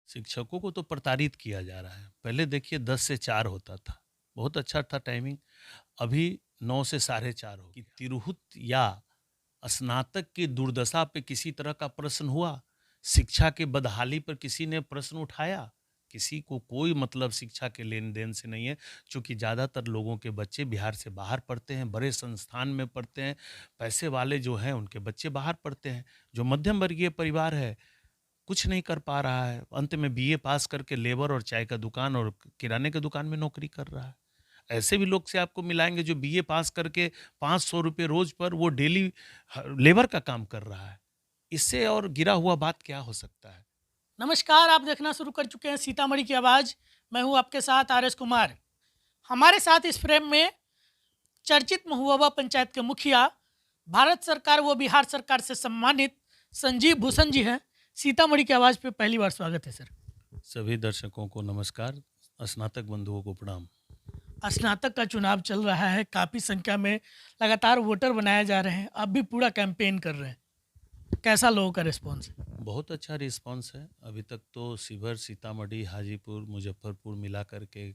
शिक्षकों को तो प्रताड़ित किया जा रहा है। पहले देखिए 10 से 4 होता था, बहुत अच्छा था टाइमिंग। अभी 9 से साढ़े 4 हो गया। तिरहुत या स्नातक की दुर्दशा पे किसी तरह का प्रश्न हुआ? शिक्षा की बदहाली पर किसी ने प्रश्न उठाया? किसी को कोई मतलब शिक्षा के लेन-देन से नहीं है, चूँकि ज़्यादातर लोगों के बच्चे बिहार से बाहर पढ़ते हैं, बड़े संस्थान में पढ़ते हैं। पैसे वाले जो हैं, उनके बच्चे बाहर पढ़ते हैं। जो मध्यम वर्गीय परिवार है, कुछ नहीं कर पा रहा है। अंत में बीए पास करके लेबर और चाय का दुकान और किराने की दुकान में नौकरी कर रहा है। ऐसे भी लोग से आपको मिलाएँगे जो बीए पास करके ₹500 रोज़ पर वो डेली लेबर का काम कर रहा है। इससे और गिरा हुआ बात क्या हो सकता है? नमस्कार, आप देखना शुरू कर चुके हैं सीतामढ़ी की आवाज़। मैं हूँ आपके साथ आर एस कुमार। हमारे साथ इस फ्रेम में चर्चित महुआ पंचायत के मुखिया, भारत सरकार व बिहार सरकार से सम्मानित संजीव भूषण जी हैं। सीतामढ़ी की आवाज़ पे पहली बार स्वागत है सर। सभी दर्शकों को नमस्कार, स्नातक बंधुओं को प्रणाम। स्नातक का चुनाव चल रहा है, काफ़ी संख्या में लगातार वोटर बनाए जा रहे हैं, आप भी पूरा कैंपेन कर रहे हैं। कैसा लोगों का रिस्पॉन्स है? बहुत अच्छा रिस्पॉन्स है। अभी तक तो शिवहर, सीतामढ़ी, हाजीपुर, मुज़फ्फरपुर मिला कर के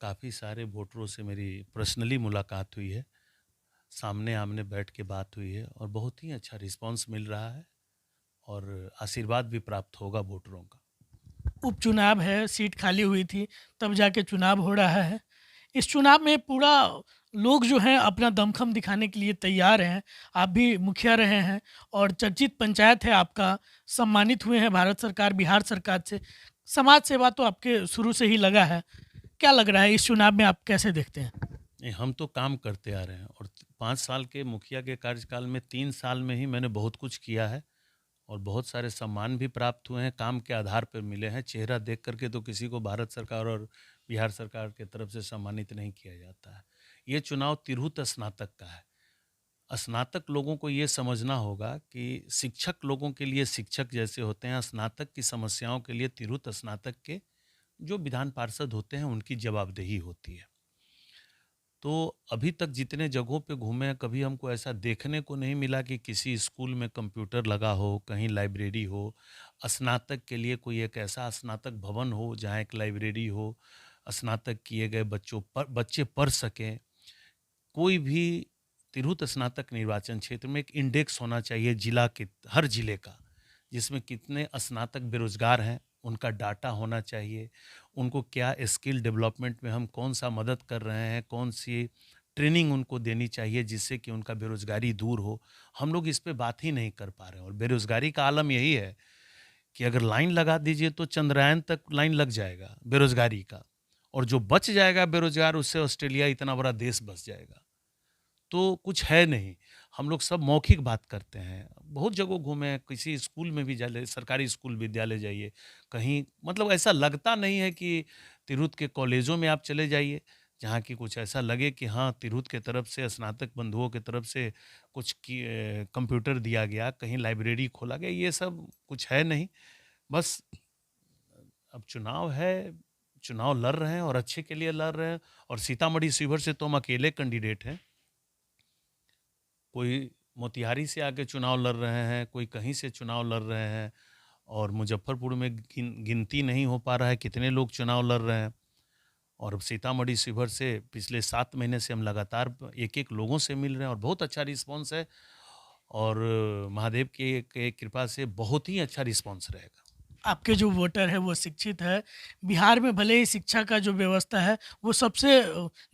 काफ़ी सारे वोटरों से मेरी पर्सनली मुलाकात हुई है। सामने-आमने बैठ के बात हुई है और बहुत ही अच्छा रिस्पॉन्स मिल रहा है और आशीर्वाद भी प्राप्त होगा वोटरों का। उपचुनाव है, सीट खाली हुई थी, तब जाके चुनाव हो रहा है। इस चुनाव में पूरा लोग जो हैं अपना दमखम दिखाने के लिए तैयार हैं। आप भी मुखिया रहे हैं और चर्चित पंचायत है आपका, सम्मानित हुए हैं भारत सरकार, बिहार सरकार से। समाज सेवा तो आपके शुरू से ही लगा है। क्या लग रहा है इस चुनाव में आप कैसे देखते हैं? नहीं, हम तो काम करते आ रहे हैं और 5 साल के मुखिया के कार्यकाल में 3 साल में ही मैंने बहुत कुछ किया है और बहुत सारे सम्मान भी प्राप्त हुए हैं, काम के आधार पर मिले हैं। चेहरा देख कर के तो किसी को भारत सरकार और बिहार सरकार की तरफ से सम्मानित नहीं किया जाता है। ये चुनाव तिरहुत स्नातक का है। स्नातक लोगों को ये समझना होगा कि शिक्षक लोगों के लिए शिक्षक जैसे होते हैं, स्नातक की समस्याओं के लिए तिरहुत स्नातक के जो विधान पार्षद होते हैं, उनकी जवाबदेही होती है। तो अभी तक जितने जगहों पे घूमे हैं, कभी हमको ऐसा देखने को नहीं मिला कि किसी स्कूल में कंप्यूटर लगा हो, कहीं लाइब्रेरी हो, स्नातक के लिए कोई एक ऐसा स्नातक भवन हो, जहाँ एक लाइब्रेरी हो, स्नातक किए गए बच्चे पढ़ सकें। कोई भी तिरहुत स्नातक निर्वाचन क्षेत्र में एक इंडेक्स होना चाहिए जिला के, हर जिले का, जिसमें कितने स्नातक बेरोजगार हैं, उनका डाटा होना चाहिए। उनको क्या स्किल डेवलपमेंट में हम कौन सा मदद कर रहे हैं, कौन सी ट्रेनिंग उनको देनी चाहिए जिससे कि उनका बेरोजगारी दूर हो। हम लोग इस पे बात ही नहीं कर पा रहे हैं और बेरोजगारी का आलम यही है कि अगर लाइन लगा दीजिए तो चंद्रयान तक लाइन लग जाएगा बेरोजगारी का, और जो बच जाएगा बेरोजगार, उससे ऑस्ट्रेलिया इतना बड़ा देश बच जाएगा। तो कुछ है नहीं। हम लोग सब मौखिक बात करते हैं। बहुत जगह घूमे हैं, किसी स्कूल में भी जाले, सरकारी स्कूल, विद्यालय जाइए, कहीं मतलब ऐसा लगता नहीं है कि तिरहुत के कॉलेजों में आप चले जाइए, जहाँ की कुछ ऐसा लगे कि हाँ, तिरहुत के तरफ से, स्नातक बंधुओं की तरफ से कुछ कंप्यूटर दिया गया, कहीं लाइब्रेरी खोला गया, ये सब कुछ है नहीं। बस अब चुनाव है, चुनाव लड़ रहे हैं और अच्छे के लिए लड़ रहे हैं और सीतामढ़ी शिवहर से तो हम अकेले कैंडिडेट हैं। कोई मोतिहारी से आके चुनाव लड़ रहे हैं, कोई कहीं से चुनाव लड़ रहे हैं और मुज़फ्फरपुर में गिनती नहीं हो पा रहा है कितने लोग चुनाव लड़ रहे हैं। और अब सीतामढ़ी शिवहर से पिछले 7 महीने से हम लगातार एक-एक लोगों से मिल रहे हैं और बहुत अच्छा रिस्पॉन्स है और महादेव के कृपा से बहुत ही अच्छा रिस्पॉन्स रहेगा। आपके जो वोटर है वो शिक्षित है। बिहार में भले ही शिक्षा का जो व्यवस्था है वो सबसे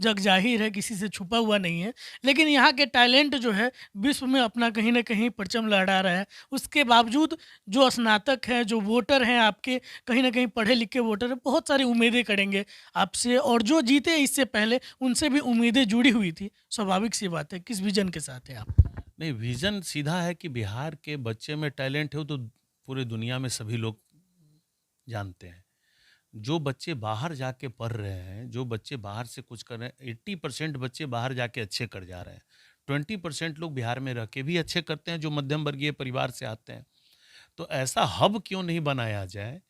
जग ज़ाहिर है, किसी से छुपा हुआ नहीं है। लेकिन यहाँ के टैलेंट जो है विश्व में अपना कहीं न कहीं परचम लहरा रहा है। उसके बावजूद जो स्नातक हैं, जो वोटर हैं आपके, कहीं न कहीं पढ़े लिखे वोटर हैं, बहुत सारी उम्मीदें करेंगे आपसे और जो जीते इससे पहले उनसे भी उम्मीदें जुड़ी हुई थी। स्वाभाविक सी बात है। किस विज़न के साथ हैं आप? नहीं, विज़न सीधा है कि बिहार के बच्चे में टैलेंट है, वो तो पूरे दुनिया में सभी लोग जानते हैं। जो बच्चे बाहर जाके पढ़ रहे हैं, जो बच्चे बाहर से कुछ कर रहे हैं, 80% बच्चे बाहर जाके अच्छे कर जा रहे हैं। 20% लोग बिहार में रह के भी अच्छे करते हैं, जो मध्यम वर्गीय परिवार से आते हैं। तो ऐसा हब क्यों नहीं बनाया जाए?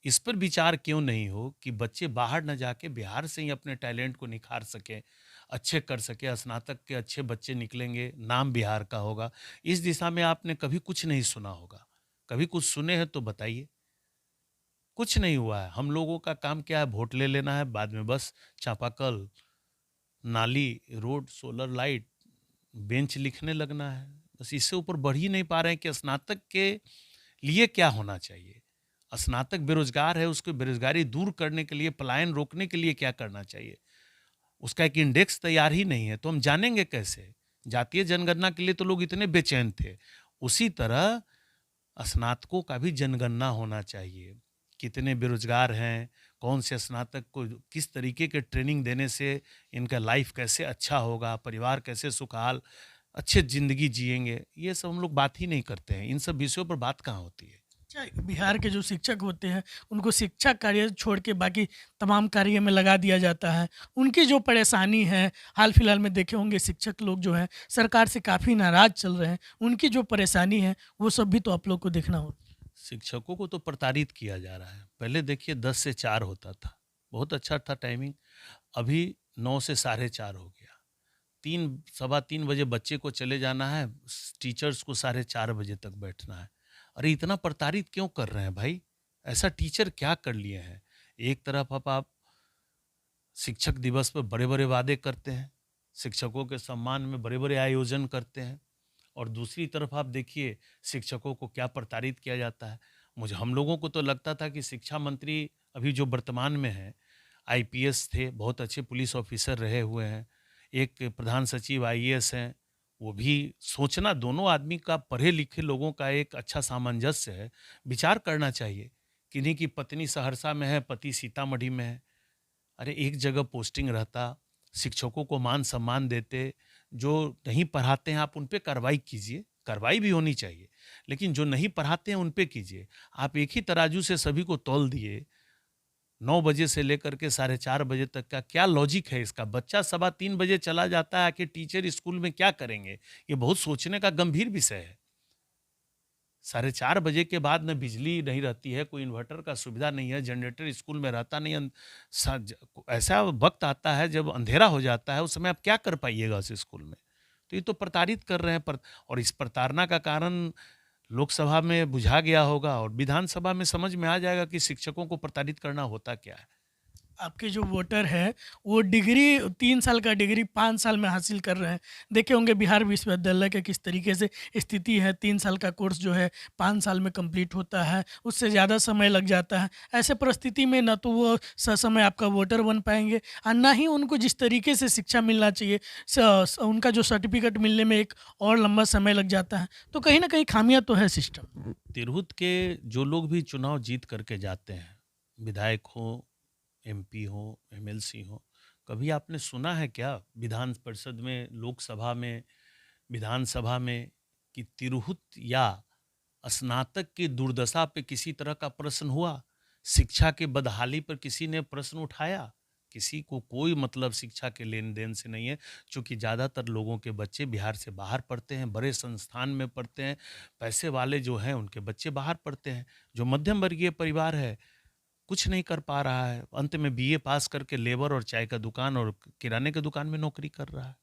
इस पर विचार क्यों नहीं हो कि बच्चे बाहर न जाके बिहार से ही अपने टैलेंट को निखार सकें, अच्छे कर सकें, स्नातक के अच्छे बच्चे निकलेंगे, नाम बिहार का होगा। इस दिशा में आपने कभी कुछ नहीं सुना होगा। कभी कुछ सुने हैं तो बताइए? कुछ नहीं हुआ है। हम लोगों का काम क्या है, वोट ले लेना है, बाद में बस चापाकल, नाली, रोड, सोलर लाइट, बेंच लिखने लगना है। बस इससे ऊपर बढ़ ही नहीं पा रहे हैं कि स्नातक के लिए क्या होना चाहिए। स्नातक बेरोजगार है, उसको बेरोजगारी दूर करने के लिए, पलायन रोकने के लिए क्या करना चाहिए? उसका एक इंडेक्स तैयार ही नहीं है, तो हम जानेंगे कैसे? जातीय जनगणना के लिए तो लोग इतने बेचैन थे। उसी तरह स्नातकों का भी जनगणना होना चाहिए। कितने बेरोजगार हैं, कौन से स्नातक को किस तरीके के ट्रेनिंग देने से इनका लाइफ कैसे अच्छा होगा, परिवार कैसे सुखहाल अच्छे ज़िंदगी जिएँगे, ये सब हम लोग बात ही नहीं करते हैं। इन सब विषयों पर बात कहाँ होती है? अच्छा, बिहार के जो शिक्षक होते हैं, उनको शिक्षा कार्य छोड़ के बाकी तमाम कार्य में लगा दिया जाता है। उनकी जो परेशानी है, हाल-फिलहाल में देखे होंगे शिक्षक लोग जो हैं, सरकार से काफ़ी नाराज़ चल रहे हैं। उनकी जो परेशानी है, वो सब भी तो आप लोग को देखना होगा। शिक्षकों को तो प्रताड़ित किया जा रहा है। पहले देखिए 10 से 4 होता था, बहुत अच्छा था टाइमिंग। अभी 9 से साढ़े 4 हो गया। 3 सवा 3 बजे बच्चे को चले जाना है, टीचर्स को साढ़े 4 बजे तक बैठना है। अरे इतना प्रताड़ित क्यों कर रहे हैं भाई? ऐसा टीचर क्या कर लिए हैं? एक तरफ अब आप शिक्षक दिवस पे बड़े-बड़े वादे करते हैं, शिक्षकों के सम्मान में बड़े-बड़े आयोजन करते हैं और दूसरी तरफ आप देखिए शिक्षकों को क्या प्रताड़ित किया जाता है। मुझे हम लोगों को तो लगता था कि शिक्षा मंत्री अभी जो वर्तमान में हैं, आईपीएस थे, बहुत अच्छे पुलिस ऑफिसर रहे हुए हैं। एक प्रधान सचिव आईएएस हैं, वो भी सोचना दोनों आदमी का पढ़े-लिखे लोगों का एक अच्छा सामंजस्य है, विचार करना चाहिए। किन्हीं की पत्नी सहरसा में है, पति सीतामढ़ी में है। अरे एक जगह पोस्टिंग रहता, शिक्षकों को मान-सम्मान देते, जो नहीं पढ़ाते हैं आप उन पे कार्रवाई कीजिए, कार्रवाई भी होनी चाहिए, लेकिन जो नहीं पढ़ाते हैं उन पे कीजिए। आप एक ही तराजू से सभी को तौल दिए, 9 बजे से लेकर के साढ़े 4 बजे तक का क्या लॉजिक है इसका? बच्चा सवा 3 बजे चला जाता है कि टीचर स्कूल में क्या करेंगे? ये बहुत सोचने का गंभीर विषय है। साढ़े 4 बजे के बाद न बिजली नहीं रहती है, कोई इन्वर्टर का सुविधा नहीं है, जनरेटर स्कूल में रहता नहीं है। ऐसा वक्त आता है जब अंधेरा हो जाता है, उस समय आप क्या कर पाइएगा उस स्कूल में? तो ये तो प्रताड़ित कर रहे हैं और इस प्रताड़ना का कारण लोकसभा में बुझा गया होगा और विधानसभा में समझ में आ जाएगा कि शिक्षकों को प्रताड़ित करना होता क्या है। आपके जो वोटर हैं, वो डिग्री 3 साल का डिग्री 5 साल में हासिल कर रहे हैं। देखे होंगे बिहार विश्वविद्यालय के किस तरीके से स्थिति है, 3 साल का कोर्स जो है 5 साल में कंप्लीट होता है, उससे ज़्यादा समय लग जाता है। ऐसे परिस्थिति में ना तो वो ससमय आपका वोटर बन पाएँगे और ना ही उनको जिस तरीके से शिक्षा मिलना चाहिए, स स उनका जो सर्टिफ़िकेट मिलने में एक और लंबा समय लग जाता है। तो कहीं न कहीं खामियाँ तो है सिस्टम। तिरहुत के जो लोग भी चुनाव जीत करके जाते हैं, विधायक हों, एमपी हों, एमएलसी हों, कभी आपने सुना है क्या विधान परिषद में, लोकसभा में, विधानसभा में कि तिरहुत या स्नातक की दुर्दशा पे किसी तरह का प्रश्न हुआ? शिक्षा के बदहाली पर किसी ने प्रश्न उठाया? किसी को कोई मतलब शिक्षा के लेन-देन से नहीं है, चूँकि ज़्यादातर लोगों के बच्चे बिहार से बाहर पढ़ते हैं, बड़े संस्थान में पढ़ते हैं, पैसे वाले जो हैं उनके बच्चे बाहर पढ़ते हैं। जो मध्यम वर्गीय परिवार है कुछ नहीं कर पा रहा है। अंत में बीए पास करके लेबर और चाय का दुकान और किराने की दुकान में नौकरी कर रहा है।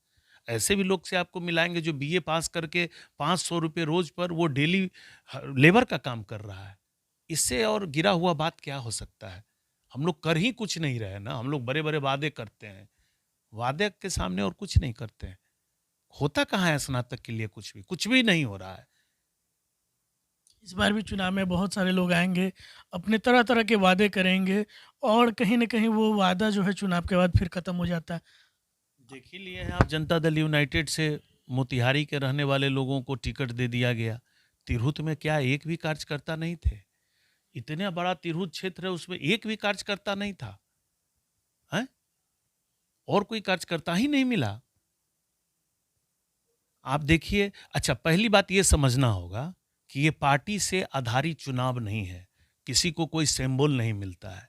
ऐसे भी लोग से आपको मिलाएँगे जो बीए पास करके ₹500 रोज़ पर वो डेली लेबर का काम कर रहा है। इससे और गिरा हुआ बात क्या हो सकता है? हम लोग कर ही कुछ नहीं रहे ना, हम लोग बड़े-बड़े वादे करते हैं। वादे के सामने और कुछ नहीं करते हैं। होता कहाँ है स्नातक के लिए कुछ भी? कुछ भी नहीं हो रहा है। इस बार भी चुनाव में बहुत सारे लोग आएँगे, अपने तरह-तरह के वादे करेंगे और कहीं न कहीं वो वादा जो है चुनाव के बाद फिर ख़त्म हो जाता है। देख ही लिए हैं आप जनता दल यूनाइटेड से मोतिहारी के रहने वाले लोगों को टिकट दे दिया गया। तिरहुत में क्या एक भी कार्यकर्ता नहीं थे? इतना बड़ा तिरहुत क्षेत्र है उसमें एक भी कार्यकर्ता नहीं था, हैं? और कोई कार्यकर्ता ही नहीं मिला। आप देखिए अच्छा पहली बात ये समझना होगा कि ये पार्टी से आधारित चुनाव नहीं है। किसी को कोई सिंबल नहीं मिलता है।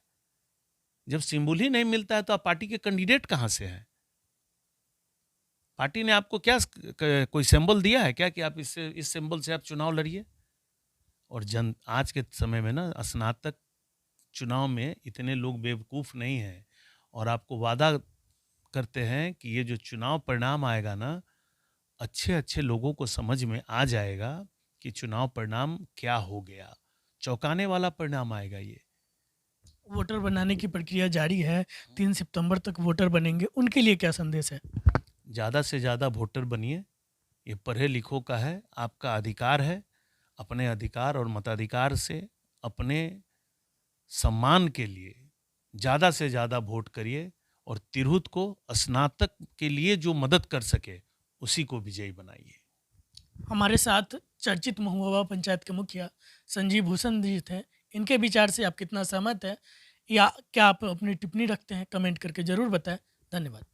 जब सिंबल ही नहीं मिलता है तो आप पार्टी के कैंडिडेट कहाँ से हैं? पार्टी ने आपको क्या कोई सिंबल दिया है क्या कि आप इससे इस सिंबल से आप चुनाव लड़िए? और जन आज के समय में ना स्नातक चुनाव में इतने लोग बेवकूफ़ नहीं हैं और आपको वादा करते हैं कि ये जो चुनाव परिणाम आएगा ना, अच्छे-अच्छे लोगों को समझ में आ जाएगा कि चुनाव परिणाम क्या हो गया। चौंकाने वाला परिणाम आएगा ये। वोटर बनाने की प्रक्रिया जारी है, 3 सितंबर तक वोटर बनेंगे, उनके लिए क्या संदेश है? ज़्यादा से ज़्यादा वोटर बनिए। ये पढ़े लिखों का है, आपका अधिकार है। अपने अधिकार और मताधिकार से अपने सम्मान के लिए ज़्यादा से ज़्यादा वोट करिए और तिरहुत को स्नातक के लिए जो मदद कर सके उसी को विजयी बनाइए। हमारे साथ चर्चित महुआ पंचायत के मुखिया संजीव भूषण जी थे। इनके विचार से आप कितना सहमत हैं या क्या आप अपनी टिप्पणी रखते हैं? कमेंट करके ज़रूर बताएं। धन्यवाद।